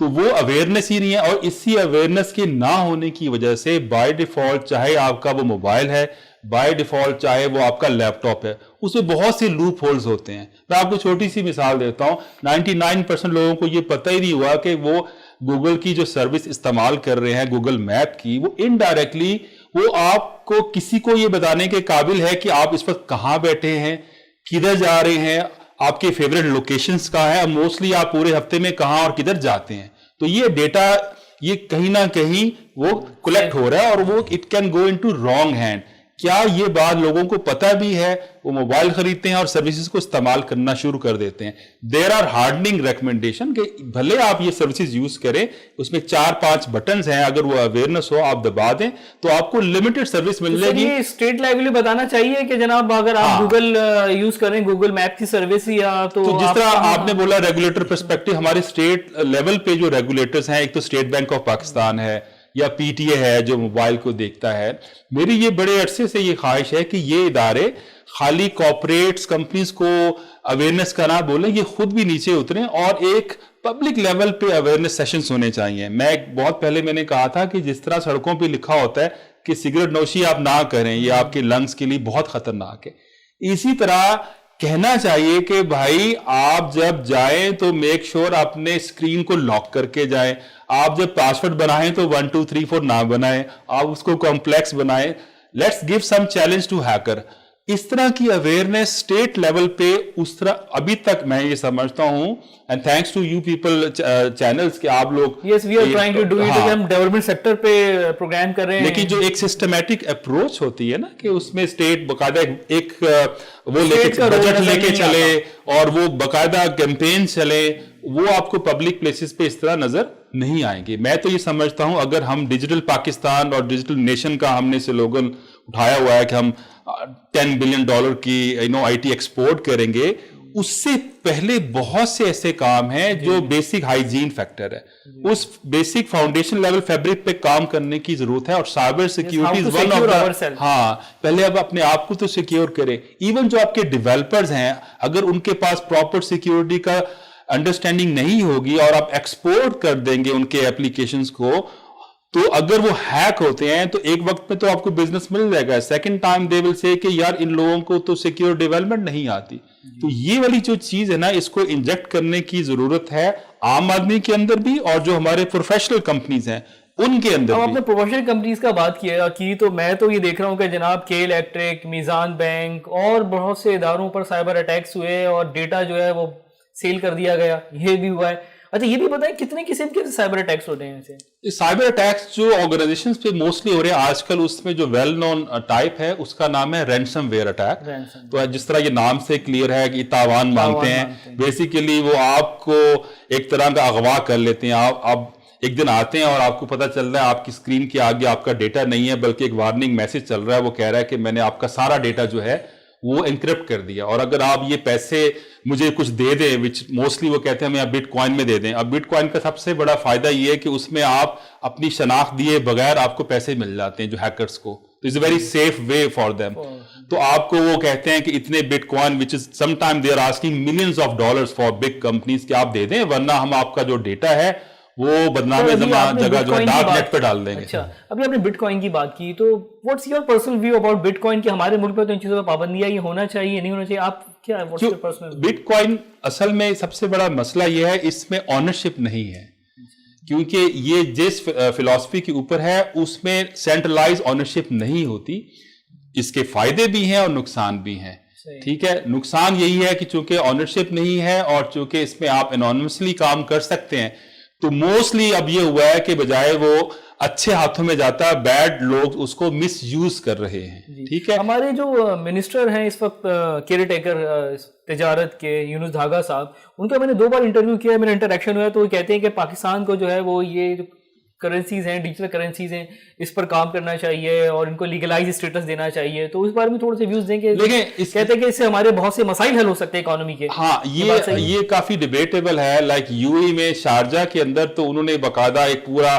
تو وہ اویئرنیس ہی نہیں ہے. اور اسی اویئرنیس کے نہ ہونے کی وجہ سے بائی ڈیفالٹ چاہے آپ کا وہ موبائل ہے, بائی ڈیفالٹ چاہے وہ آپ کا لیپ ٹاپ ہے, اس میں بہت سے لوپ ہولز ہوتے ہیں. میں آپ کو چھوٹی سی مثال دیتا ہوں, 99% لوگوں کو یہ پتہ ہی نہیں ہوا کہ وہ گوگل کی جو سروس استعمال کر رہے ہیں, گوگل میپ کی, وہ انڈائریکٹلی وہ آپ کو کسی کو یہ بتانے کے قابل ہے کہ آپ اس وقت کہاں بیٹھے ہیں, کدھر جا رہے ہیں, آپ کے فیوریٹ لوکیشنز کہاں ہیں, موسٹلی آپ پورے ہفتے میں کہاں اور کدھر جاتے ہیں. تو یہ ڈیٹا یہ کہیں نہ کہیں وہ کلیکٹ ہو رہا ہے اور وہ it can go into wrong hand. کیا یہ بات لوگوں کو پتہ بھی ہے؟ وہ موبائل خریدتے ہیں اور سروسز کو استعمال کرنا شروع کر دیتے ہیں. دیر آر ہارڈننگ ریکمنڈیشن کہ بھلے آپ یہ سروسز یوز کریں, اس میں 4-5 بٹنز ہیں, اگر وہ اویئرنیس ہو آپ دبا دیں تو آپ کو لمیٹڈ سروس مل جائے گی. یہ اسٹیٹ لیول بتانا چاہیے کہ جناب اگر آپ گوگل یوز کریں, گوگل میپ کی سروس یا تو جس طرح آپ نے بولا ریگولیٹر پرسپیکٹو, ہمارے اسٹیٹ لیول پہ جو ریگولیٹرز ہیں, ایک تو اسٹیٹ بینک آف پاکستان ہے یا پی ٹی اے ہے جو موبائل کو دیکھتا ہے. میری یہ بڑے عرصے سے یہ خواہش ہے کہ یہ ادارے خالی کارپوریٹس کمپنیز کو اویئرنیس کا نہ بولیں, یہ خود بھی نیچے اتریں اور ایک پبلک لیول پہ اویئرنیس سیشنز ہونے چاہیے. میں بہت پہلے میں نے کہا تھا کہ جس طرح سڑکوں پہ لکھا ہوتا ہے کہ سگریٹ نوشی آپ نہ کریں, یہ آپ کے لنگس کے لیے بہت خطرناک ہے, اسی طرح کہنا چاہیے کہ بھائی آپ جب جائیں تو میک شور اپنے اسکرین کو لاک کر کے جائیں. آپ جب پاسورڈ بنائیں تو 1 2 3 4 نہ بنائیں, آپ اس کو کمپلیکس بنائیں. Let's give some challenge to hacker. اس طرح کی اویئرنیس اسٹیٹ لیول پہ اس طرح ابھی تک میں یہ سمجھتا ہوں, and thanks to you people channels کہ آپ لوگ yes we are trying to do it, ہم ڈیولپمنٹ سیکٹر پہ پروگرام کر رہے ہیں. لیکن جو ایک سسٹمیٹک اپروچ ہوتی ہے نا کہ اس میں اسٹیٹ باقاعدہ ایک وہ لے کے بجٹ لے کے چلے اور وہ باقاعدہ کیمپین چلے, وہ آپ کو پبلک پلیسز پہ اس طرح نظر نہیں آئیں گے. میں تو یہ سمجھتا ہوں اگر ہم ڈیجیٹل پاکستان اور ڈیجیٹل نیشن کا ہم نے سلوگن اٹھایا ہوا ہے کہ ہم $10 بلین کی آئی ٹی ایکسپورٹ کریں گے, اس سے پہلے بہت سے ایسے کام ہیں جو بیسک ہائیجین فیکٹر ہے, اس بیسک فاؤنڈیشن لیول فیبرک پہ کام کرنے کی ضرورت ہے. اور cyber security is one of the, ہاں پہلے اب اپنے آپ کو تو سیکیور کریں. ایون جو آپ کے ڈیولپرز ہیں اگر ان کے پاس پراپر سیکیورٹی کا انڈرسٹینڈنگ نہیں ہوگی اور آپ ایکسپورٹ کر دیں گے ان کے اپلیکیشنز کو, تو اگر وہ ہیک ہوتے ہیں تو ایک وقت میں تو آپ کو بزنس مل جائے گا, سیکنڈ ٹائم دے ول سے کہ یار ان لوگوں کو تو سیکیور ڈیولپمنٹ نہیں آتی. تو یہ والی جو چیز ہے نا, اس کو انجیکٹ کرنے کی ضرورت ہے عام آدمی کے اندر بھی اور جو ہمارے پروفیشنل کمپنیز ہیں ان کے اندر بھی. آپ نے پروفیشنل کمپنیز کا بات کی تو میں تو یہ دیکھ رہا ہوں کہ جناب کے الیکٹرک, میزان بینک اور بہت سے اداروں پر سائبر اٹیکس ہوئے اور ڈیٹا جو ہے وہ سیل کر دیا گیا, یہ بھی ہوا ہے. اچھا یہ بھی بتائیں کتنے قسم کے سائبر اٹیکس ہوتے ہیں ایسے؟ سائبر اٹیکس جو آرگنائزیشنز پہ موسٹلی ہو رہے ہیں آج کل, اس میں جو ویل نون ٹائپ ہے اس کا نام ہے رینسم ویئر اٹیک. تو جس طرح یہ نام سے کلیئر ہے کہ تاوان مانگتے ہیں, بیسیکلی وہ آپ کو ایک طرح کا اغوا کر لیتے ہیں. آپ ایک دن آتے ہیں اور آپ کو پتہ چل رہا ہے آپ کی اسکرین کے آگے آپ کا ڈیٹا نہیں ہے بلکہ ایک وارننگ میسج چل رہا ہے, وہ کہہ رہا ہے کہ میں نے آپ کا سارا ڈیٹا جو ہے وہ انکرپٹ کر دیا, اور اگر آپ یہ پیسے مجھے کچھ دے دیں, وچ موسٹلی وہ کہتے ہیں ہمیں آپ بٹ کوائن میں دے دیں. اب بٹ کوائن کا سب سے بڑا فائدہ یہ ہے کہ اس میں آپ اپنی شناخت دیے بغیر آپ کو پیسے مل جاتے ہیں جو ہیکرز کو, تو it's a very safe way for them. تو آپ کو وہ کہتے ہیں کہ اتنے bitcoin which is some time they are asking millions of dollars for big companies کہ آپ دے دیں, ورنہ ہم آپ کا جو ڈیٹا ہے وہ بدنام جگہ جو ہے ڈارک نیٹ پہ ڈال دیں گے. اچھا ابھی آپ نے بٹ کوائن کی بات کی, تو what's your personal view about bitcoin کہ ہمارے ملک پہ تو ان چیزوں پہ پابندی ہے, یہ ہونا چاہیے نہیں ہونا چاہیے, آپ کیا what's your personal? But coin اصل میں سب سے بڑا مسئلہ یہ ہے اس میں آنرشپ نہیں ہے, کیونکہ یہ جس فلسفی کے اوپر ہے اس میں سینٹرلائز آنرشپ نہیں ہوتی. اس کے فائدے بھی ہیں اور نقصان بھی ہیں. ٹھیک ہے, نقصان یہی ہے کہ چونکہ آنرشپ نہیں ہے اور چونکہ اس میں آپ انانیمسلی کام کر سکتے ہیں, تو موسٹلی اب یہ ہوا ہے کہ بجائے وہ اچھے ہاتھوں میں جاتا, بیڈ لوگ اس کو مس یوز کر رہے ہیں. ٹھیک ہے, ہمارے جو منسٹر ہیں اس وقت کیئر ٹیکر تجارت کے, یونس دھاگا صاحب, ان کا میں نے 2 بار انٹرویو کیا, میرا انٹریکشن ہوا, تو وہ کہتے ہیں کہ پاکستان کو جو ہے وہ یہ کرنسیز ہیں, ڈیجیٹل کرنسیز ہیں, اس پر کام کرنا چاہیے اور ان کو لیگلائز اسٹیٹس دینا چاہیے. تو اس بارے میں تھوڑے سے ویوز دیں کہ کہتے ہیں کہ اس سے ہمارے بہت سے مسائل حل ہو سکتے ہیں اکانومی کے. ہاں یہ کافی ڈیبیٹیبل ہے. لائک یو اے میں شارجہ کے اندر تو انہوں نے باقاعدہ ایک پورا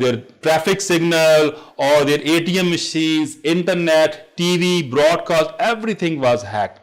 their traffic signal or their ATM machines, internet, TV, broadcast, everything was hacked.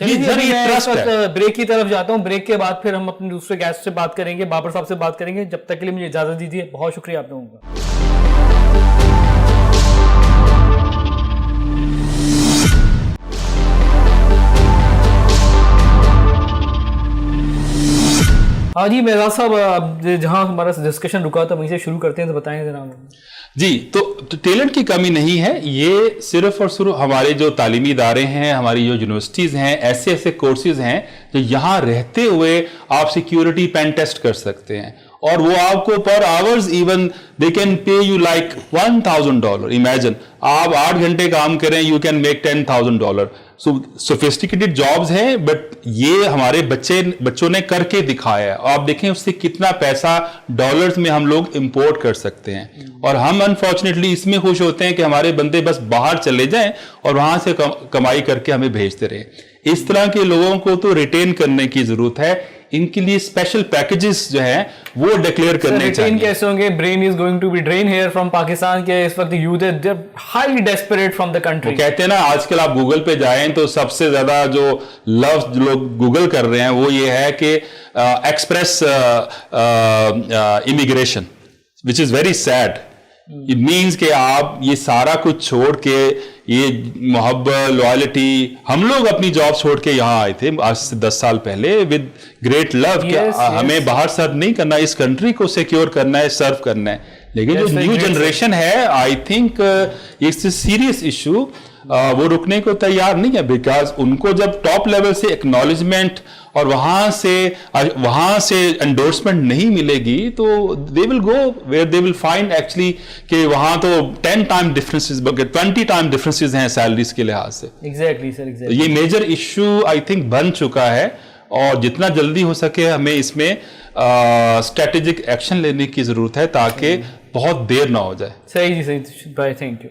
Break کی طرف جاتا ہوں. بریک کے بعد پھر ہم اپنے دوسرے گیسٹ سے بات کریں گے, بابر صاحب سے بات کریں گے. جب تک کے لیے مجھے اجازت دیجیے. بہت شکریہ آپ لوگوں کا. ہاں جی مہزاد صاحب, جہاں ہمارا ڈسکشن رکا تھا وہیں سے شروع کرتے ہیں, تو بتائیں ذرا. جی, تو ٹیلنٹ کی کمی نہیں ہے, یہ صرف اور صرف ہمارے جو تعلیمی ادارے ہیں, ہماری جو یونیورسٹیز ہیں, ایسے کورسز ہیں جو یہاں رہتے ہوئے آپ سیکیورٹی پین ٹیسٹ کر سکتے ہیں, اور وہ آپ کو per hours even they can pay you like $1,000. Imagine آپ 8 گھنٹے کام کریں, you can make $10,000. Sophisticated jobs ہیں, بٹ یہ ہمارے بچوں نے کر کے دکھایا ہے. آپ دیکھیں اس سے کتنا پیسہ ڈالرز میں ہم لوگ امپورٹ کر سکتے ہیں, اور ہم انفارچونیٹلی اس میں خوش ہوتے ہیں کہ ہمارے بندے بس باہر چلے جائیں اور وہاں سے کمائی کر کے ہمیں بھیجتے رہیں. اس طرح کے لوگوں کو تو ریٹین کرنے کی ضرورت ہے. ان کے لیے اسپیشل پیکیجز جو ہیں وہ ڈکلیئر کرنے چاہیے. کیسے ہوں گے؟ Brain is going to be drain here from Pakistan کے اس وقت یوتھ ہے highly desperate from the country. کہتے ہیں نا, آج کل آپ گوگل پہ جائیں تو سب سے زیادہ جو لفظ لوگ گوگل کر رہے ہیں وہ یہ ہے کہ express immigration, which is very sad. It means کہ آپ یہ سارا کچھ چھوڑ کے, یہ محبت لوائلٹی, ہم لوگ اپنی جاب چھوڑ کے یہاں آئے تھے آج سے 10 سال پہلے ود گریٹ لو, کہ ہمیں باہر سرو نہیں کرنا, اس کنٹری کو سیکیور کرنا ہے, سرو کرنا ہے. لیکن جو نیو جنریشن ہے, I think it's a serious issue, وہ رکنے کو تیار نہیں ہے, بیکاز ان کو جب ٹاپ لیول سے ایکنالجمنٹ اور وہاں سے انڈورسمنٹ نہیں ملے گی تو they will go where they will find actually کہ وہاں تو 10 ٹائم ڈفرینسز بلکہ 20 ٹائم ڈفرینسز ہیں سیلریز کے لحاظ سے. ایگزیکٹلی سر, یہ میجر ایشو آئی تھنک بن چکا ہے, اور جتنا جلدی ہو سکے ہمیں اس میں اسٹریٹجک ایکشن لینے کی ضرورت ہے تاکہ بہت دیر نہ ہو جائے. صحیح جی, صحیح بھائی, تھینک یو.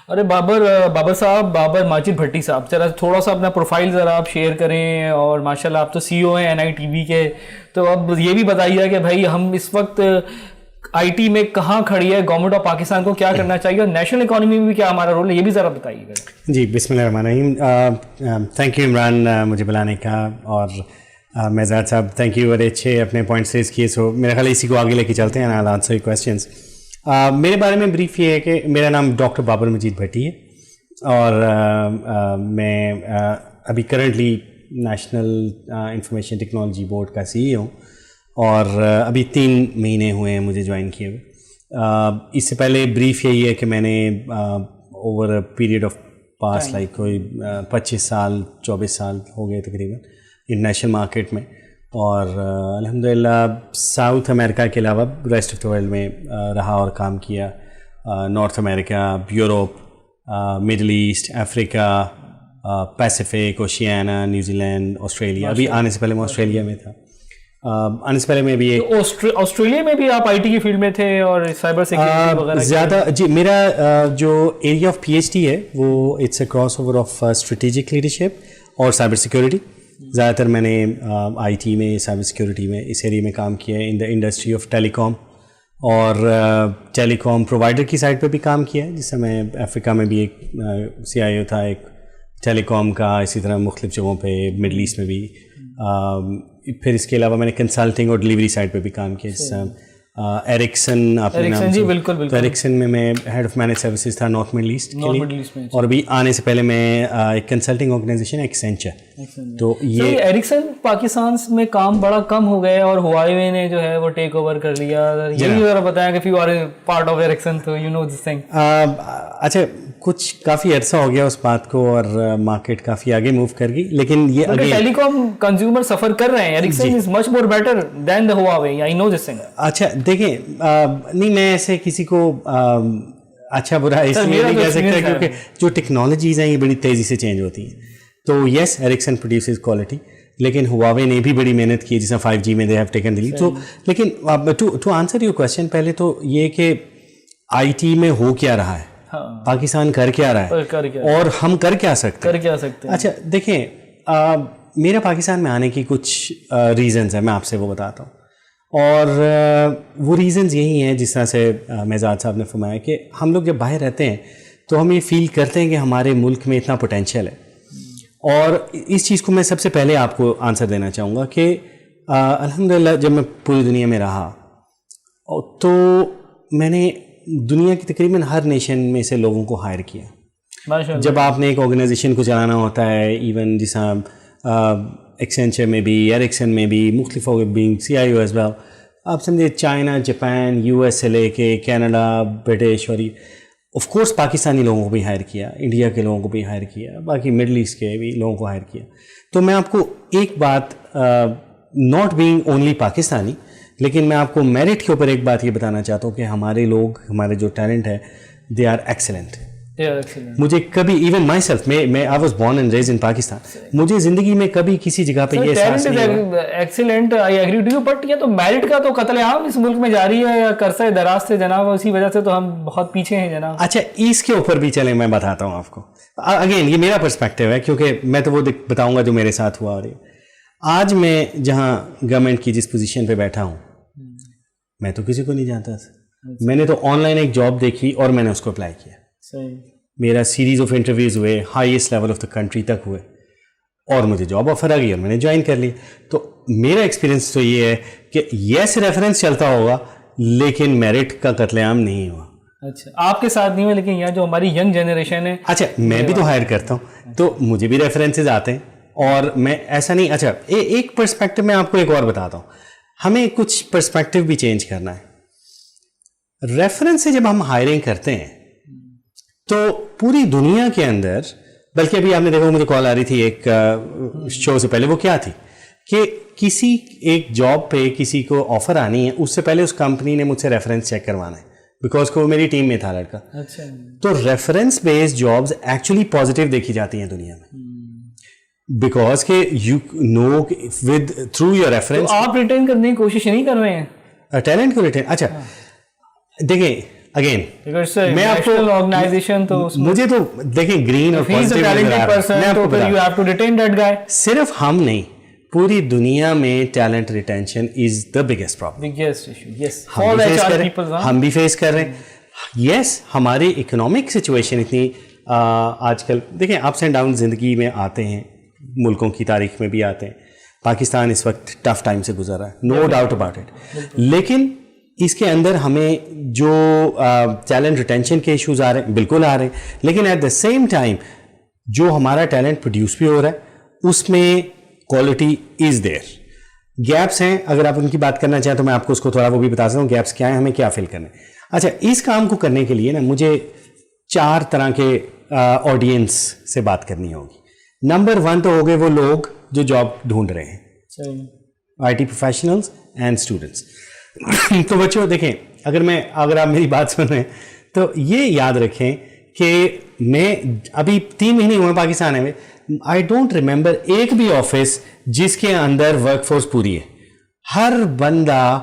ارے بابر صاحب, بابر ماجد بھٹی صاحب, ذرا تھوڑا سا اپنا پروفائل ذرا آپ شیئر کریں. اور ماشاءاللہ آپ تو CEO ہیں NITV کے, تو اب یہ بھی بتائیے کہ بھائی ہم اس وقت آئی ٹی میں کہاں کھڑی ہے, گورنمنٹ آف پاکستان کو کیا کرنا چاہیے, اور نیشنل اکانومی میں بھی کیا ہمارا رول ہے, یہ بھی ذرا بتائیے گا. جی, بسم اللہ الرحمن الرحیم. تھینک یو عمران مجھے بلانے کا, اور مہزاد صاحب تھینک یو, بڑے اچھے اپنے پوائنٹس ریز کیے. سو میرا خیال اسی کو آگے لے کے چلتے ہیں, آل آنسر کویسچنس. میرے بارے میں بریف یہ ہے کہ میرا نام ڈاکٹر بابر مجید بھٹی ہے, اور میں ابھی currently national information technology board کا CEO ہوں, اور ابھی 3 مہینے ہوئے ہیں مجھے جوائن کیے ہوئے. اس سے پہلے بریف یہی ہے کہ میں نے over a period of pass like کوئی 25 سال 24 سال ہو گئے تقریباً انٹرنیشنل مارکیٹ میں, اور الحمدللہ ساؤتھ امریکہ کے علاوہ ریسٹ آف دا ورلڈ میں رہا اور کام کیا. نارتھ امریکہ, یوروپ, مڈل ایسٹ, افریقہ, پیسیفک, اوشیانا, نیوزی لینڈ, آسٹریلیا. ابھی آنے سے پہلے میں آسٹریلیا میں تھا. آنے سے پہلے میں بھی آسٹریلیا میں بھی آپ IT کی فیلڈ میں تھے اور سائبر سیکیورٹی وغیرہ زیادہ. جی, میرا جو ایریا آف PhD ہے وہ it's a cross over of strategic leadership اور سائبر سیکورٹی. زیادہ تر میں نے IT میں, سائبر سیکورٹی میں, اس ایریے میں کام کیا ہے, ان دا انڈسٹری آف ٹیلی کام, اور ٹیلی کام پرووائڈر کی سائڈ پہ بھی کام کیا ہے. جس سے میں افریقہ میں بھی ایک CIO تھا ایک ٹیلی کام کا, اسی طرح مختلف جگہوں پہ, مڈل ایسٹ میں بھی. پھر اس کے علاوہ میں نے کنسلٹنگ اور ڈلیوری سائڈ پہ بھی کام کیا, جس ایرکسن آپ نے نام. جی بالکل. تو ایرکسن میں ہیڈ آف مینج سروسز تھا نارتھ مڈل ایسٹ کے لیے, اور ابھی آنے سے پہلے میں ایک کنسلٹنگ آرگنائزیشن ایکسینچر. تو یہ ایرکسن پاکستان میں کام بڑا کم ہو گیا, اور ہواوے نے جو ہے وہ ٹیک اوور کر لیا. یہ بھی ذرا بتایا کہ you are part of Ericsson, تو یو نو دس تھنگ. اچھا, کچھ کافی عرصہ ہو گیا اس بات کو, اور مارکیٹ کافی آگے موو کر گئی, لیکن یہ ٹیلی کام کنزیومر سفر کر رہے ہیں. Ericsson is much more better than the Huawei, I know this thing. اچھا دیکھیں, نہیں میں ایسے کسی کو اچھا برا اس لیے نہیں کہہ سکتا, کیونکہ جو ٹیکنالوجیز ہیں یہ بڑی تیزی سے چینج ہوتی ہیں. تو یس, ایرکسن پروڈیوسز کوالٹی, لیکن ہواوے نے بھی بڑی محنت کی, جس طرح 5G میں دے ہیو ٹیکن دی. تو لیکن ٹو آنسر یور کویسچن, پہلے تو یہ کہ IT میں ہو کیا رہا ہے, پاکستان کر کیا رہا ہے, اور ہم کر کیا سکتے ہیں. اچھا دیکھیں, میرا پاکستان میں آنے کی کچھ ریزنز ہیں, میں آپ سے وہ بتاتا ہوں. اور وہ ریزنز یہی ہیں جس طرح سے مہزاد صاحب نے فرمایا کہ ہم لوگ جب باہر رہتے ہیں تو ہم یہ فیل کرتے ہیں کہ ہمارے ملک میں اتنا پوٹینشیل ہے, اور اس چیز کو میں سب سے پہلے آپ کو آنسر دینا چاہوں گا کہ الحمدللہ جب میں پوری دنیا میں رہا تو میں نے دنیا کی تقریباً ہر نیشن میں سے لوگوں کو ہائر کیا. جب آپ نے ایک آرگنائزیشن کو چلانا ہوتا ہے, ایون جیسا ایکسینچر میں بھی, ایرکسن میں بھی, مختلف بینگ CIO ایز ویل, آپ سمجھے چائنا, جاپان, US سے لے کے کینیڈا, برٹش, اور آف کورس پاکستانی لوگوں کو بھی ہائر کیا, انڈیا کے لوگوں کو بھی ہائر کیا, باقی مڈل ایسٹ کے بھی لوگوں کو ہائر کیا. تو میں آپ کو ایک بات, ناٹ بینگ اونلی پاکستانی, لیکن میں آپ کو میرٹ کے اوپر ایک بات یہ بتانا چاہتا ہوں کہ ہمارے لوگ, ہمارے جو ٹیلنٹ ہے, دے آر ایکسلنٹ. مجھے کبھی ایون مائی سیلف, میں I was born and raised in Pakistan, مجھے زندگی میں کبھی کسی جگہ پہ یہ احساس نہیں ہوا. Excellent, I agree to you, but یہ تو میرٹ کا تو قتل عام اس ملک میں جاری ہے عرصہ دراز سے جناب, اسی وجہ سے تو ہم بہت پیچھے ہیں جناب. اچھا, اس کے اوپر بھی چلیں میں بتاتا ہوں آپ کو. اگین یہ میرا پرسپیکٹیو ہے, کیونکہ میں تو وہ بتاؤں گا جو میرے ساتھ ہوا. اور آج میں جہاں گورنمنٹ کی جس پوزیشن پہ بیٹھا ہوں, میں تو کسی کو نہیں جانتا تھا. میں نے تو آن لائن ایک جاب دیکھی اور میں نے اس کو اپلائی کیا. صحیح. میرا سیریز آف انٹرویوز ہوئے, highest level of the country تک ہوئے, اور مجھے جاب آفر آ گئی اور میں نے جوائن کر لی. تو میرا ایکسپیرینس تو یہ ہے کہ یس ریفرنس چلتا ہوگا لیکن میرٹ کا قتل عام نہیں ہوا. اچھا, آپ کے ساتھ نہیں ہوا, لیکن یہاں جو ہماری ینگ جنریشن ہے. اچھا, میں بھی تو ہائر کرتا ہوں تو مجھے بھی ریفرنسز آتے ہیں, اور میں ایسا نہیں. اچھا, ایک پرسپیکٹو میں آپ کو ایک اور بتاتا ہوں. ہمیں کچھ پرسپیکٹو بھی چینج کرنا ہے. ریفرنس سے جب ہم ہائرنگ کرتے ہیں تو پوری دنیا کے اندر, بلکہ ابھی آپ نے دیکھا مجھے کال آ رہی تھی ایک شو سے پہلے, وہ کیا تھی کہ کسی ایک جاب پہ کسی کو آفر آنی ہے, اس سے پہلے اس کمپنی نے مجھ سے ریفرنس چیک کروانا ہے, بیکاز کہ وہ میری ٹیم میں تھا لڑکا. اچھا. تو reference based jobs actually positive دیکھی جاتی ہیں دنیا میں, بیکاز کہ you know with through your reference. آپ ریٹین کرنے کی کوشش نہیں کر رہے ہیں ٹیلنٹ کو ریٹین. اچھا دیکھیں, اگین میں آپ کو آرگنائزیشن تو مجھے تو دیکھیں گرین اور صرف ہم نہیں, پوری دنیا میں talent retention is the biggest problem. ہم بھی فیس کر رہے ہیں. یس, ہماری اکنامک سچویشن اتنی آج کل دیکھیں اپس اینڈ ڈاؤن زندگی میں آتے ہیں, ملکوں کی تاریخ میں بھی آتے ہیں. پاکستان اس وقت ٹف ٹائم سے گزر رہا ہے, نو ڈاؤٹ اباؤٹ اٹ. لیکن اس کے اندر ہمیں جو ٹیلنٹ ریٹینشن کے ایشوز آ رہے ہیں بالکل آ رہے ہیں, لیکن ایٹ دا سیم ٹائم جو ہمارا ٹیلنٹ پروڈیوس بھی ہو رہا ہے اس میں کوالٹی از دیر. گیپس ہیں, اگر آپ ان کی بات کرنا چاہیں تو میں آپ کو اس کو تھوڑا وہ بھی بتا سکتا ہوں گیپس کیا ہیں, ہمیں کیا فل کرنا ہے. اچھا, اس کام کو کرنے کے لیے نا مجھے 4 طرح کے آڈینس سے بات کرنی ہوگی. نمبر 1 تو ہو گئے وہ لوگ جو جاب ڈھونڈ رہے ہیں, IT پروفیشنلز اینڈ اسٹوڈنٹس. تو بچوں دیکھیں, اگر آپ میری بات سن رہے ہیں تو یہ یاد رکھیں کہ میں ابھی 3 مہینے ہوئے پاکستان میں, آئی ڈونٹ ریمبر ایک بھی آفس جس کے اندر ورک فورس پوری ہے. ہر بندہ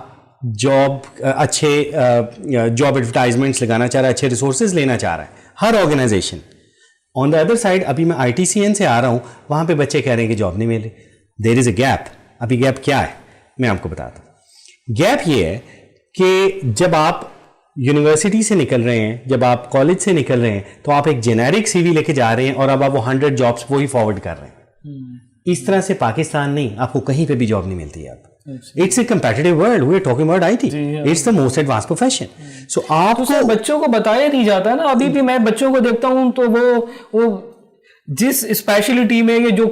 اچھے جاب ایڈورٹائزمنٹس لگانا چاہ رہا ہے, اچھے ریسورسز لینا چاہ رہا ہے, ہر organization. On the other side ابھی میں ITCN سے آ رہا ہوں, وہاں پہ بچے کہہ رہے ہیں کہ جاب نہیں مل رہی. دیر از اے گیپ. ابھی گیپ کیا ہے میں آپ کو بتاتا ہوں. گیپ یہ ہے کہ جب آپ یونیورسٹی سے نکل رہے ہیں, جب آپ کالج سے نکل رہے ہیں, تو آپ ایک جینیرک CV لے کے جا رہے ہیں اور اب آپ وہ 100 جابس وہی فارورڈ کر رہے ہیں. اس طرح سے پاکستان نہیں, آپ کو کہیں پہ بھی جاب نہیں ملتی ہے. اب it's a competitive world, we are talking about IT, it's the most advance profession. So آپ کو بچوں کو بتایا نہیں جاتا نا. ابھی بھی میں بچوں کو دیکھتا ہوں تو وہ جس اسپیشلٹی میں جو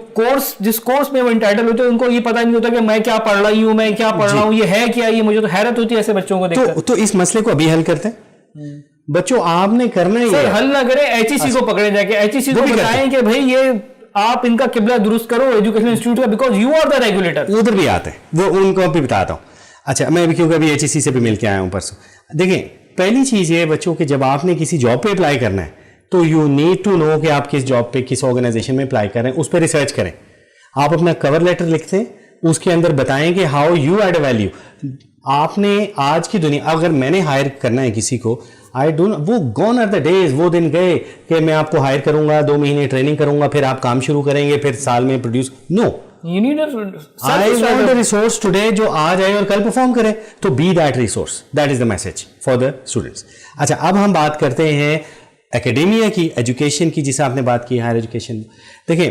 جس کورس میں وہ انٹائٹل ہوتے ہیں, ان کو یہ پتہ نہیں ہوتا کہ میں کیا پڑھ رہی ہوں, میں کیا پڑھ رہا ہوں, یہ ہے کیا. یہ مجھے تو حیرت ہوتی ہے ایسے بچوں کو دیکھ کر. تو اس مسئلے کو ابھی حل کرتے ہیں. بچوں آپ نے کرنا ہے حل نہ کریں, HEC کو پکڑے جا کے, HEC کو بتائیں کہ بھائی یہ آپ ان کا قبلہ درست کرو ایجوکیشن انسٹیٹیوٹ کا, because you are the regulator. ادھر بھی آتے ہیں, وہ ان کو بھی بتاتا ہوں. اچھا, میں ابھی کیونکہ ابھی HEC سے بھی مل کے آیا ہوں پرسوں. دیکھیں, پہلی چیز یہ ہے بچوں کہ جب آپ نے کسی جاب پہ اپلائی کرنا ہے تو یو نیڈ ٹو نو کہ آپ کس جاب پہ کس آرگنائزیشن میں اپلائی کر رہے ہیں, اس پہ ریسرچ کریں. آپ اپنا کور لیٹر لکھتے ہیں, اس کے اندر بتائیں کہ how you add a value. آپ نے آج کی دنیا, اگر میں نے ہائر کرنا ہے کسی کو, آئی ڈونٹ, وہ گون آر دا ڈیز, وہ دن گئے کہ میں آپ کو ہائر کروں گا, 2 مہینے ٹریننگ کروں گا, پھر آپ کام شروع کریں گے, پھر سال میں produce. No, I want a resource today جو آج آئے اور کل پرفارم کرے. تو be that resource, that is the message for the students. اچھا, اب ہم بات کرتے ہیں ایکیڈیمیا کی, ایجوکیشن کی, جسے آپ نے بات کی ہائر ایجوکیشن. دیکھیں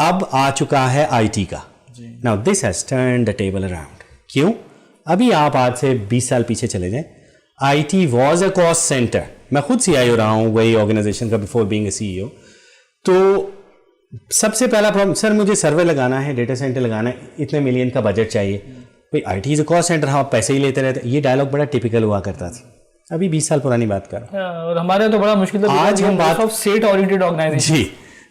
اب آ چکا ہے IT کا. Now this has turned the table around. کیوں؟ ابھی آپ آج سے 20 سال پیچھے چلے جائیں, IT was a cost center. میں خود CIO رہا ہوں وہی آرگنائزیشن کا before being a CEO. تو سب سے پہلا پرابلم, سر مجھے سرور لگانا ہے, ڈیٹا سینٹر لگانا ہے, اتنے ملین کا بجٹ چاہیے. بھائی IT is a cost centre, ہاں پیسے ہی لیتے رہتے. یہ ڈائلاگ بڑا ٹپیکل ہوا کرتا تھا, ابھی 20 سال پرانی بات کر رہا ہوں. اور ہمارے تو بڑا مشکل تھا آج ہم بات اسٹیٹ اورینٹڈ آرگنائزیشن. جی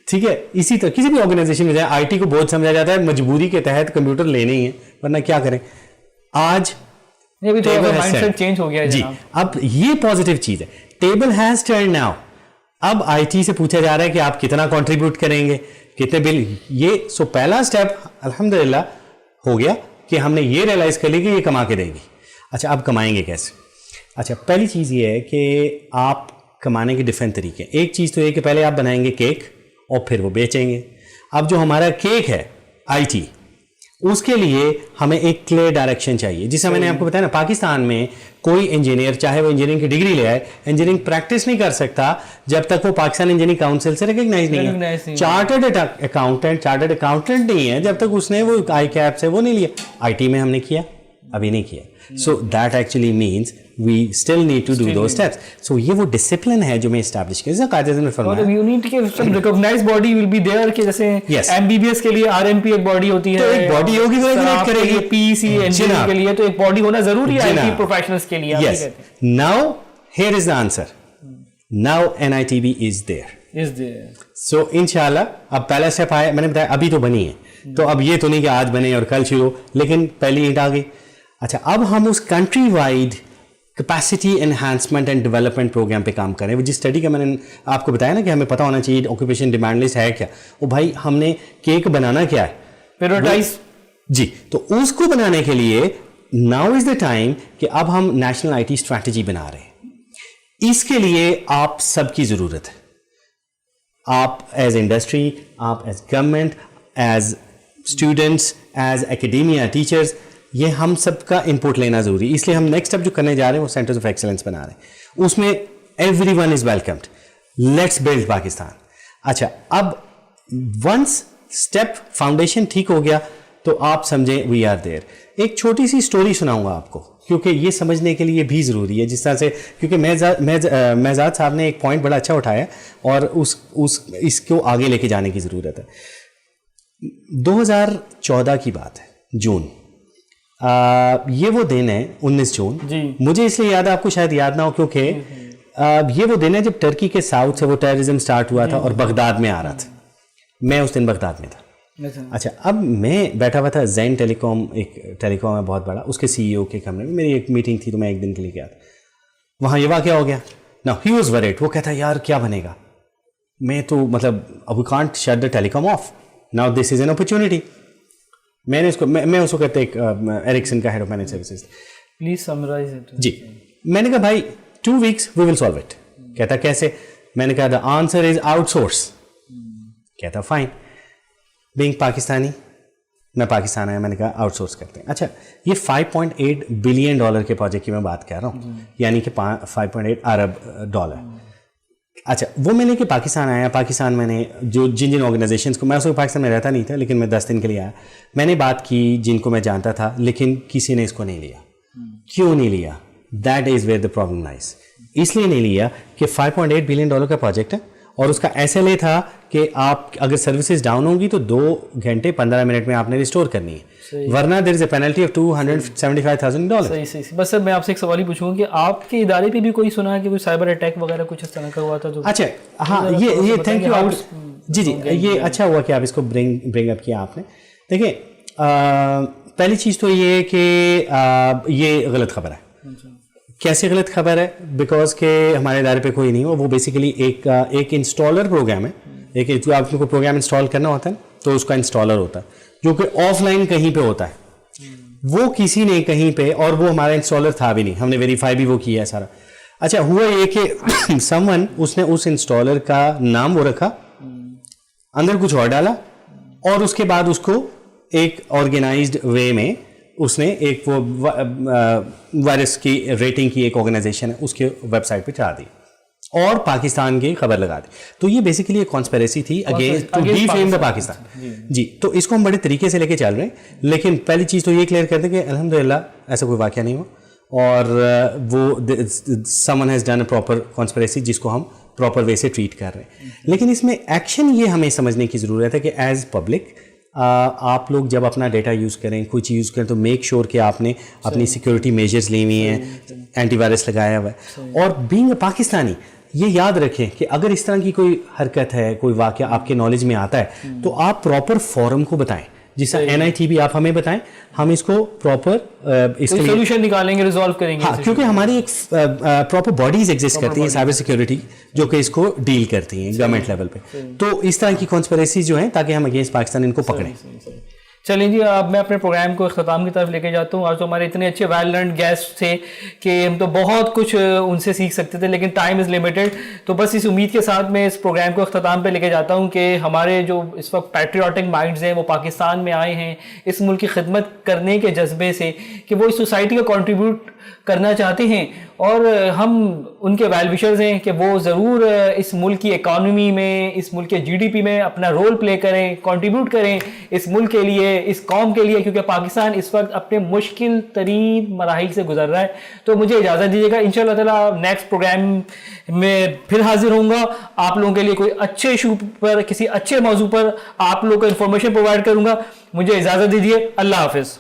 ٹھیک ہے, اسی طرح کسی بھی آرگنائزیشن میں جائیں IT کو بہت سمجھا جاتا ہے, مجبوری کے تحت کمپیوٹر لینے ہی ہے ورنہ کیا کریں. آج مائنڈ سیٹ چینج ہو گیا ہے جی, اب یہ پازیٹیو چیز ہے. Table has turn now. اب IT سے پوچھا جا رہا ہے کہ آپ کتنا کنٹریبیوٹ کریں گے, کتنے بل. یہ سو پہلا اسٹیپ الحمدللہ ہو گیا کہ ہم نے یہ ریئلائز کر لی کہ یہ کما کے دے گی. اچھا اب کمائیں گے کیسے؟ اچھا پہلی چیز یہ ہے کہ آپ کمانے کے ڈفرینٹ طریقے. ایک چیز تو یہ کہ پہلے آپ بنائیں گے کیک اور پھر وہ بیچیں گے. اب جو ہمارا کیک ہے IT, اس کے لیے ہمیں ایک کلیئر ڈائریکشن چاہیے. جسے میں نے آپ کو بتایا نا, پاکستان میں کوئی انجینئر چاہے وہ انجینئرنگ کی ڈگری لے آئے, انجینئرنگ پریکٹس نہیں کر سکتا جب تک وہ پاکستان انجینئرنگ کاؤنسل سے ریکگنائز نہیں ہے. چارٹرڈ اکاؤنٹنٹ نہیں ہے جب تک اس نے وہ ICAP سے وہ نہیں لیا. IT میں ہم نے کیا, ابھی نہیں کیا. So that actually means we still need to do those steps. So یہ وہ ڈسپلن ہے جو میں اسٹیبلش کیا. قائد اعظم نے فرمایا you need to some recognized body will be there کہ جیسے MBBS کے لیے RMP ایک باڈی ہوتی ہے, تو ایک باڈی ہوگی وہ ریگولیٹ کرے گی. PEC انجینئر کے لیے تو ایک باڈی ہونا ضروری ہے IT پروفیشنلز کے لیے. Yes. Now here is the answer. Now NITB is there. So انشاءاللہ اب پہلا اسٹیپ آیا, میں نے بتایا ابھی تو بنی ہے, تو اب یہ تو نہیں کہ آج بنے اور کل شروع, لیکن پہلی اینٹ آ گئی. اچھا اب ہم اس country wide capacity enhancement and development programme پہ کام کریں. جس اسٹڈی کا میں نے آپ کو بتایا نا کہ ہمیں پتہ ہونا چاہیے آکوپیشن ڈیمانڈ لسٹ ہے کیا. وہ بھائی ہم نے کیک بنانا کیا ہے, پیروڈائز. جی, تو اس کو بنانے کے لیے ناؤ از دا ٹائم کہ اب ہم نیشنل IT اسٹریٹجی بنا رہے ہیں. اس کے لیے آپ سب کی ضرورت ہے. آپ ایز انڈسٹری, آپ as government, as students, as academia, teachers, یہ ہم سب کا انپوٹ لینا ضروری ہے. اس لیے ہم نیکسٹ اسٹیپ جو کرنے جا رہے ہیں وہ سینٹرز آف ایکسلنس بنا رہے ہیں. اس میں every one is welcomed. Let's build Pakistan. اچھا اب ونس اسٹیپ فاؤنڈیشن ٹھیک ہو گیا تو آپ سمجھیں وی آر دیر. ایک چھوٹی سی اسٹوری سناؤں گا آپ کو کیونکہ یہ سمجھنے کے لیے بھی ضروری ہے. جس طرح سے کیونکہ مہزاد صاحب نے ایک پوائنٹ بڑا اچھا اٹھایا اور اس کو آگے لے کے جانے کی ضرورت ہے. 2014 کی بات ہے, جون. یہ وہ دن ہے 19 جون. مجھے اس لیے یاد ہے, آپ کو شاید یاد نہ ہو کیونکہ یہ وہ دن ہے جب ٹرکی کے ساؤتھ سے وہ ٹیررزم سٹارٹ ہوا تھا اور بغداد میں آ رہا تھا. میں اس دن بغداد میں تھا. اچھا اب میں بیٹھا ہوا تھا زین ٹیلی کام, ایک ٹیلی کام ہے بہت بڑا, اس کے CEO کے کمرے میں میری ایک میٹنگ تھی تو میں ایک دن کے لیے گیا تھا. وہاں یہ واقعہ ہو گیا. نا ہی واز ورڈ. وہ کہتا یار کیا بنے گا. میں تو مطلب we can't shut the telecom off. Now this is an opportunity. میں نے اس کو میں اس کو کہتے ایک ایرکسن کا head of manage services. Please summarise it. جی میں نے کہا بھائی 2 weeks we will solve it. کہتا کیسے. میں نے کہا the answer is outsource. کہتا فائن. بینگ پاکستانی, میں پاکستان آیا, میں نے کہا آؤٹ سورس کرتے ہیں. اچھا یہ $5.8 بلین کے پروجیکٹ کی میں بات کر رہا ہوں, یعنی کہ 5.8 ارب ڈالر. اچھا وہ میں لے کے پاکستان آیا. پاکستان میں نے جو جن آرگنائزیشنس کو, میں اس وقت پاکستان میں رہتا نہیں تھا لیکن میں 10 دن کے لیے آیا, میں نے بات کی جن کو میں جانتا تھا لیکن کسی نے اس کو نہیں لیا. کیوں نہیں لیا؟ That is where the problem lies. اس لیے نہیں لیا کہ $5.8 بلین کا پروجیکٹ ہے اور اس کا SLA تھا کہ آپ اگر سروسز ڈاؤن ہوں گی تو 2 گھنٹے 15 منٹ میں آپ نے ریسٹور کرنی ہے, ورنہ دیر از اے پینلٹی آف $275,000. صحیح. بس سر میں آپ سے ایک سوال ہی پوچھوں کہ آپ کے ادارے پہ بھی کوئی سنا ہے کہ کوئی سائبر اٹیک وغیرہ کچھ اس طرح کا ہوا تھا؟ اچھا ہاں یہ تھینک یو. جی یہ اچھا ہوا کہ آپ اس کو برنگ اپ کیا آپ نے. دیکھیں پہلی چیز تو یہ ہے کہ یہ غلط خبر ہے. کیسے غلط خبر ہے؟ بیکاز کہ ہمارے ادارے پہ کوئی نہیں ہو. وہ بیسیکلی ایک انسٹالر پروگرام ہے. ایک آپ کو پروگرام انسٹال کرنا ہوتا ہے تو اس کا انسٹالر ہوتا ہے جو کہ آف لائن کہیں پہ ہوتا ہے. وہ کسی نے کہیں پہ, اور وہ ہمارا انسٹالر تھا بھی نہیں, ہم نے ویریفائی بھی وہ کیا ہے سارا. اچھا ہوا یہ کہ سم ون اس نے اس انسٹالر کا نام وہ رکھا, اندر کچھ اور ڈالا, اور اس کے بعد اس کو ایک آرگنائزڈ وے میں اس نے ایک وہ وائرس کی ریٹنگ کی ایک آرگنائزیشن ہے اس کے ویب سائٹ پہ چڑھا دی. اور پاکستان کی خبر لگا دی. تو یہ بیسیکلی ایک کانسپیریسی تھی اگینسٹ ٹو ڈیفیم دا پاکستان. جی, تو اس کو ہم بڑے طریقے سے لے کے چل رہے ہیں, لیکن پہلی چیز تو یہ کلیئر کر دیں کہ الحمدللہ ایسا کوئی واقعہ نہیں ہوا, اور وہ some one has done a proper conspiracy جس کو ہم پراپر وے سے ٹریٹ کر رہے ہیں. لیکن اس میں ایکشن یہ ہمیں سمجھنے کی ضرورت ہے کہ ایز پبلک آپ لوگ جب اپنا ڈیٹا یوز کریں, کوئی چیز یوز کریں, تو میک شیور کہ آپ نے اپنی سیکورٹی میجرز لی ہوئی ہیں, اینٹی وائرس لگایا ہوا ہے. اور بینگ اے پاکستانی یہ یاد رکھیں کہ اگر اس طرح کی کوئی حرکت ہے, کوئی واقعہ آپ کے نالج میں آتا ہے, تو آپ پراپر فورم کو بتائیں, جس طرح NITV آپ ہمیں بتائیں, ہم اس کو پراپر اس کے سولوشن نکالیں گے, ریزالو کریں گے. ہاں, کیونکہ ہماری ایک پراپر باڈیز ایگزسٹ کرتی ہیں سائبر سیکورٹی جو کہ اس کو ڈیل کرتی ہیں گورنمنٹ لیول پہ. تو اس طرح کی کانسپیریسی جو ہیں تاکہ ہم اگینسٹ پاکستان ان کو پکڑیں. چلیں جی, اب میں اپنے پروگرام کو اختتام کی طرف لے کے جاتا ہوں. آج تو ہمارے اتنے اچھے ویل لرنڈ گیسٹ تھے کہ ہم تو بہت کچھ ان سے سیکھ سکتے تھے, لیکن ٹائم از لمیٹڈ. تو بس اس امید کے ساتھ میں اس پروگرام کو اختتام پہ لے کے جاتا ہوں کہ ہمارے جو اس وقت پیٹریوٹک مائنڈز ہیں وہ پاکستان میں آئے ہیں اس ملک کی خدمت کرنے کے جذبے سے, کہ وہ اس سوسائٹی کو کنٹریبیوٹ کرنا چاہتے ہیں, اور ہم ان کے ویل وشرز ہیں کہ وہ ضرور اس ملک کی اکانومی میں, اس ملک کے GDP میں اپنا رول پلے کریں, کنٹریبیوٹ کریں اس ملک کے لیے, اس قوم کے لیے, کیونکہ پاکستان اس وقت اپنے مشکل ترین مراحل سے گزر رہا ہے. تو مجھے اجازت دیجیے گا, انشاءاللہ تعالیٰ نیکسٹ پروگرام میں پھر حاضر ہوں گا. آپ لوگوں کے لیے کوئی اچھے ایشو پر, کسی اچھے موضوع پر آپ لوگوں کو انفارمیشن پرووائڈ کروں گا. مجھے اجازت دیجیے, اللہ حافظ.